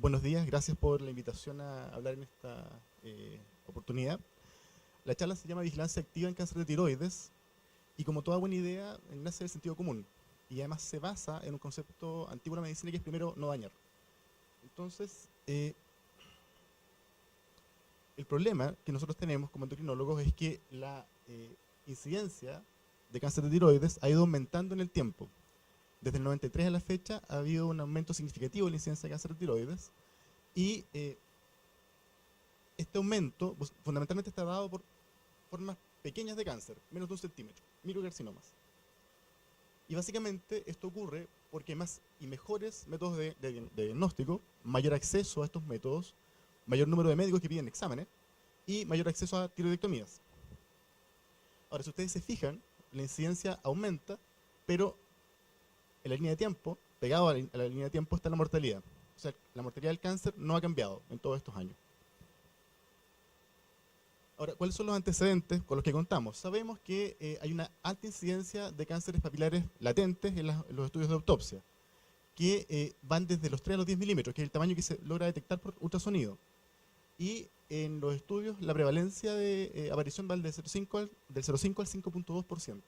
Buenos días, gracias por la invitación a hablar en esta oportunidad. La charla se llama Vigilancia Activa en Cáncer de Tiroides y como toda buena idea nace del sentido común y además se basa en un concepto antiguo de la medicina que es primero no dañar. Entonces, el problema que nosotros tenemos como endocrinólogos es que la incidencia de cáncer de tiroides ha ido aumentando en el tiempo. Desde el 93 a la fecha ha habido un aumento significativo de la incidencia de cáncer de tiroides y este aumento fundamentalmente está dado por formas pequeñas de cáncer, menos de 1 centímetro, microcarcinomas. Y básicamente esto ocurre porque hay más y mejores métodos de diagnóstico, mayor acceso a estos métodos, mayor número de médicos que piden exámenes y mayor acceso a tiroidectomías. Ahora, si ustedes se fijan, la incidencia aumenta, pero en la línea de tiempo, pegado a la línea de tiempo, está la mortalidad. O sea, la mortalidad del cáncer no ha cambiado en todos estos años. Ahora, ¿cuáles son los antecedentes con los que contamos? Sabemos que hay una alta incidencia de cánceres papilares latentes en los estudios de autopsia, que van desde los 3 a los 10 milímetros, que es el tamaño que se logra detectar por ultrasonido. Y en los estudios, la prevalencia de aparición va del 0,5 al 5,2%.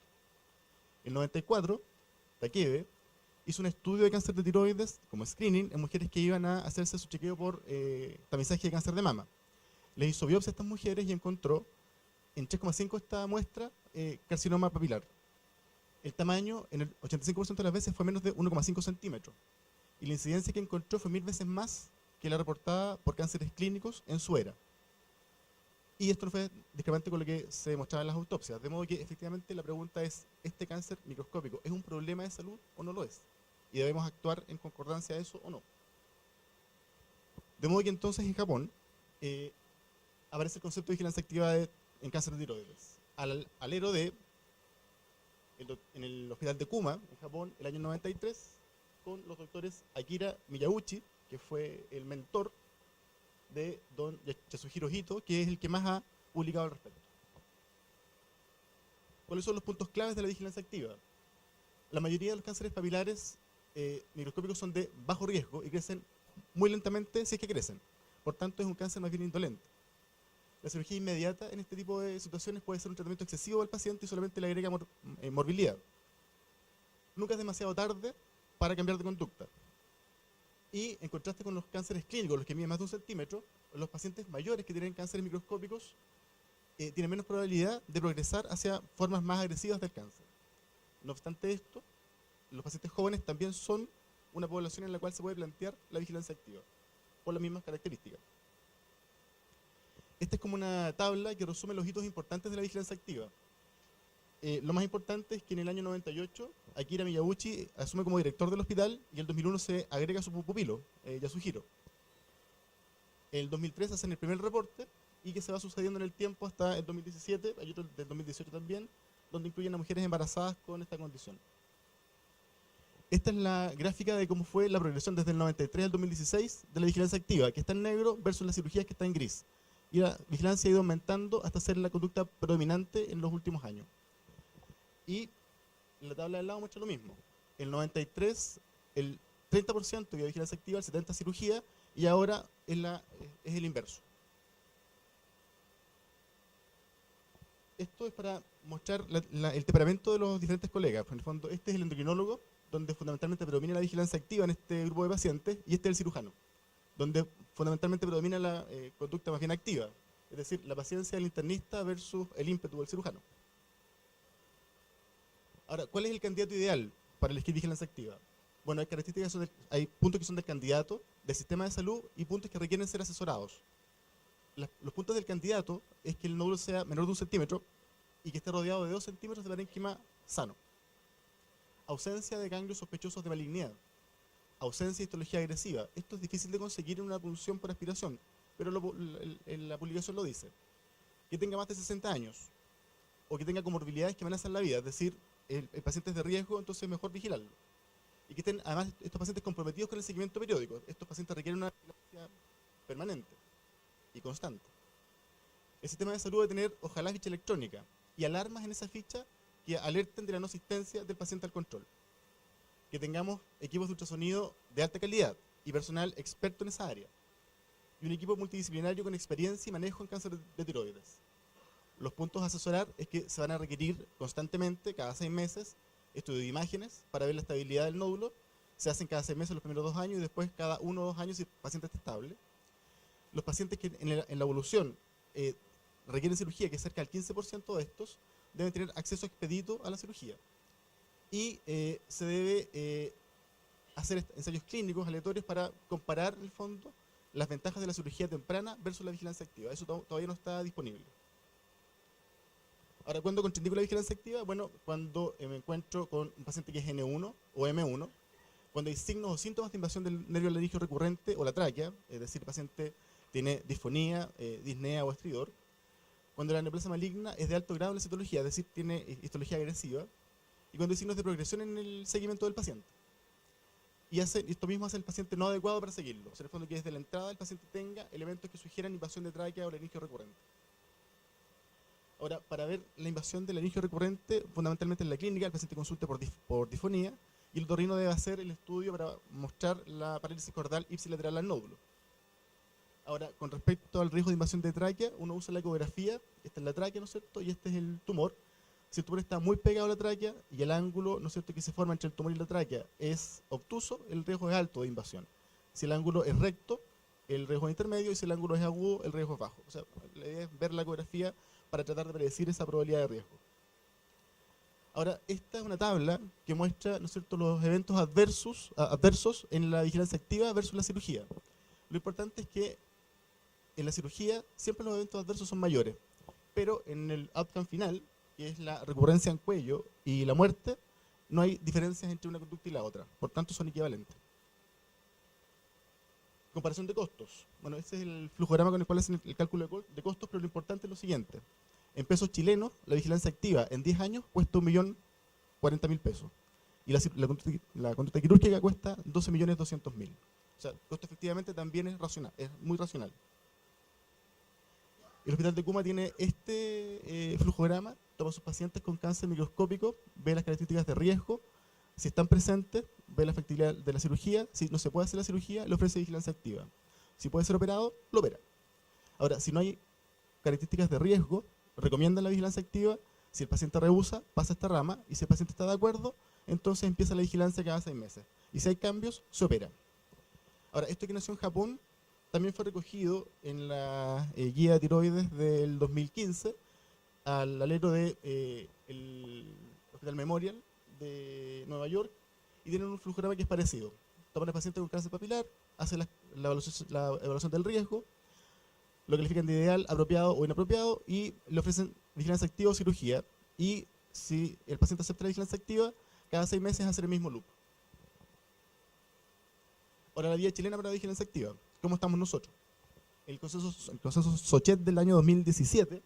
En 94, Takebe hizo un estudio de cáncer de tiroides como screening en mujeres que iban a hacerse su chequeo por tamizaje de cáncer de mama. Les hizo biopsia a estas mujeres y encontró en 3,5 esta muestra carcinoma papilar. El tamaño en el 85% de las veces fue menos de 1,5 centímetros. Y la incidencia que encontró fue 1000 veces más que la reportada por cánceres clínicos en su era. Y esto no fue discrepante con lo que se demostraba en las autopsias. De modo que efectivamente la pregunta es, ¿este cáncer microscópico es un problema de salud o no lo es? Y debemos actuar en concordancia a eso o no. De modo que entonces en Japón aparece el concepto de vigilancia activa en cáncer de tiroides. Al alero de en el hospital de Kuma, en Japón, el año 93, con los doctores Akira Miyauchi, que fue el mentor de don Yasuhiro Hito, que es el que más ha publicado al respecto. ¿Cuáles son los puntos claves de la vigilancia activa? La mayoría de los cánceres papilares microscópicos son de bajo riesgo y crecen muy lentamente si es que crecen. Por tanto, es un cáncer más bien indolente. La cirugía inmediata en este tipo de situaciones puede ser un tratamiento excesivo al paciente y solamente le agrega morbilidad. Nunca es demasiado tarde para cambiar de conducta. Y en contraste con los cánceres clínicos, los que miden más de 1 centímetro, los pacientes mayores que tienen cánceres microscópicos tienen menos probabilidad de progresar hacia formas más agresivas del cáncer. No obstante esto, los pacientes jóvenes también son una población en la cual se puede plantear la vigilancia activa, por las mismas características. Esta es como una tabla que resume los hitos importantes de la vigilancia activa. Lo más importante es que en el año 98, Akira Miyauchi asume como director del hospital y en el 2001 se agrega a su pupilo, Yasuhiro. En el 2003 hacen el primer reporte y que se va sucediendo en el tiempo hasta el 2017, hay otro del 2018 también, donde incluyen a mujeres embarazadas con esta condición. Esta es la gráfica de cómo fue la progresión desde el 93 al 2016 de la vigilancia activa, que está en negro, versus las cirugías que está en gris. Y la vigilancia ha ido aumentando hasta ser la conducta predominante en los últimos años. Y la tabla del lado muestra lo mismo. El 93, el 30% de vigilancia activa, el 70% cirugía, y ahora es el inverso. Esto es para mostrar el temperamento de los diferentes colegas. En el fondo, este es el endocrinólogo, donde fundamentalmente predomina la vigilancia activa en este grupo de pacientes, y este es el cirujano, donde fundamentalmente predomina la conducta más bien activa, es decir, la paciencia del internista versus el ímpetu del cirujano. Ahora, ¿cuál es el candidato ideal para elegir vigilancia activa? Bueno, hay puntos que son del candidato, del sistema de salud, y puntos que requieren ser asesorados. Los puntos del candidato es que el nódulo sea menor de 1 centímetro y que esté rodeado de 2 centímetros de parénquima sano. Ausencia de ganglios sospechosos de malignidad. Ausencia de histología agresiva. Esto es difícil de conseguir en una punción por aspiración, pero la publicación lo dice. Que tenga más de 60 años o que tenga comorbilidades que amenazan la vida, es decir, el paciente es de riesgo, entonces es mejor vigilarlo. Y que estén además estos pacientes comprometidos con el seguimiento periódico. Estos pacientes requieren una vigilancia permanente y constante. El sistema de salud debe tener, ojalá, ficha electrónica y alarmas en esa ficha que alerten de la no asistencia del paciente al control. Que tengamos equipos de ultrasonido de alta calidad y personal experto en esa área, y un equipo multidisciplinario con experiencia y manejo en cáncer de tiroides. Los puntos a asesorar es que se van a requerir constantemente, cada 6 meses, estudio de imágenes para ver la estabilidad del nódulo. Se hacen cada 6 meses los primeros 2 años y después cada 1 o 2 años si el paciente está estable. Los pacientes que en la evolución requieren cirugía, que es cerca del 15% de estos, deben tener acceso expedito a la cirugía. Y se debe hacer ensayos clínicos aleatorios para comparar, en el fondo, las ventajas de la cirugía temprana versus la vigilancia activa. Eso todavía no está disponible. Ahora, ¿cuándo contraindico la vigilancia activa? Bueno, cuando me encuentro con un paciente que es N1 o M1, cuando hay signos o síntomas de invasión del nervio laringio recurrente o la tráquea, es decir, el paciente tiene disfonía, disnea o estridor, cuando la neoplasia maligna es de alto grado en la citología, es decir, tiene histología agresiva, y cuando hay signos de progresión en el seguimiento del paciente. Y esto mismo hace el paciente no adecuado para seguirlo. O sea, en el fondo que desde la entrada el paciente tenga elementos que sugieran invasión de tráquea o laringio recurrente. Ahora, para ver la invasión del laringio recurrente, fundamentalmente en la clínica, el paciente consulta por disfonía y el otorrino debe hacer el estudio para mostrar la parálisis cordal ipsilateral al nódulo. Ahora, con respecto al riesgo de invasión de tráquea, uno usa la ecografía, esta es la tráquea, ¿no es cierto? Y este es el tumor. Si el tumor está muy pegado a la tráquea y el ángulo, ¿no es cierto?, que se forma entre el tumor y la tráquea es obtuso, el riesgo es alto de invasión. Si el ángulo es recto, el riesgo es intermedio, y si el ángulo es agudo, el riesgo es bajo. O sea, la idea es ver la ecografía para tratar de predecir esa probabilidad de riesgo. Ahora, esta es una tabla que muestra, ¿no es cierto?, los eventos adversos en la vigilancia activa versus la cirugía. Lo importante es que en la cirugía siempre los eventos adversos son mayores, pero en el outcome final, que es la recurrencia en cuello y la muerte, no hay diferencias entre una conducta y la otra, por tanto son equivalentes. Comparación de costos. Bueno, ese es el flujograma con el cual hacen el cálculo de costos, pero lo importante es lo siguiente. En pesos chilenos, la vigilancia activa en 10 años cuesta 1.040.000 pesos. Y la conducta quirúrgica cuesta 12.200.000. O sea, el costo efectivamente también es racional, es muy racional. El Hospital de Cuma tiene este flujograma, toma a sus pacientes con cáncer microscópico, ve las características de riesgo, si están presentes, ve la factibilidad de la cirugía, si no se puede hacer la cirugía, le ofrece vigilancia activa. Si puede ser operado, lo opera. Ahora, si no hay características de riesgo, recomiendan la vigilancia activa. Si el paciente rehúsa, pasa esta rama, y si el paciente está de acuerdo, entonces empieza la vigilancia cada 6 meses. Y si hay cambios, se opera. Ahora, esto que nació en Japón también fue recogido en la guía de tiroides del 2015 al alero del Hospital Memorial de Nueva York, y tienen un flujograma que es parecido. Toman al paciente con cáncer papilar, hacen la evaluación del riesgo, lo califican de ideal, apropiado o inapropiado, y le ofrecen vigilancia activa o cirugía. Y si el paciente acepta la vigilancia activa, cada 6 meses hacer el mismo loop. Ahora, la guía chilena para la vigilancia activa. ¿Cómo estamos nosotros? El consenso Sochet del año 2017,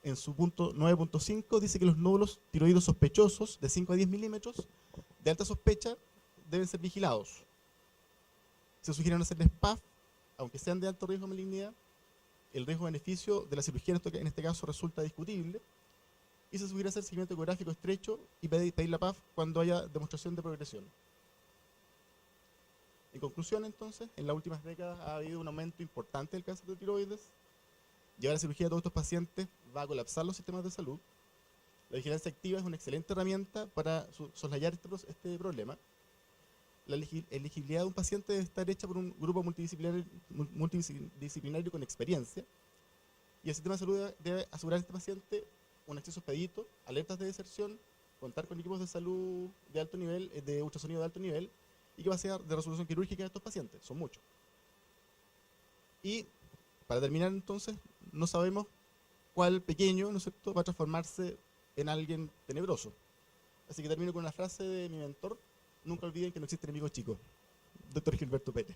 en su punto 9.5, dice que los nódulos tiroides sospechosos de 5 a 10 milímetros de alta sospecha deben ser vigilados. Se sugiere no hacerles PAF, aunque sean de alto riesgo de malignidad. El riesgo-beneficio de la cirugía en este caso resulta discutible. Y se sugiere hacer seguimiento ecográfico estrecho y pedir la PAF cuando haya demostración de progresión. En conclusión, entonces, en las últimas décadas ha habido un aumento importante del cáncer de tiroides. Llevar a cirugía a todos estos pacientes va a colapsar los sistemas de salud. La vigilancia activa es una excelente herramienta para soslayar este problema. La elegibilidad de un paciente debe estar hecha por un grupo multidisciplinario con experiencia, y el sistema de salud debe asegurar a este paciente un acceso expedito, alertas de deserción, contar con equipos de salud de alto nivel, de ultrasonido de alto nivel, y capacidad de resolución quirúrgica de estos pacientes. Son muchos. Y para terminar, entonces, no sabemos cuál pequeño, ¿no es cierto?, va a transformarse en alguien tenebroso. Así que termino con una frase de mi mentor: nunca olviden que no existe enemigo chico. Dr. Gilberto Pérez.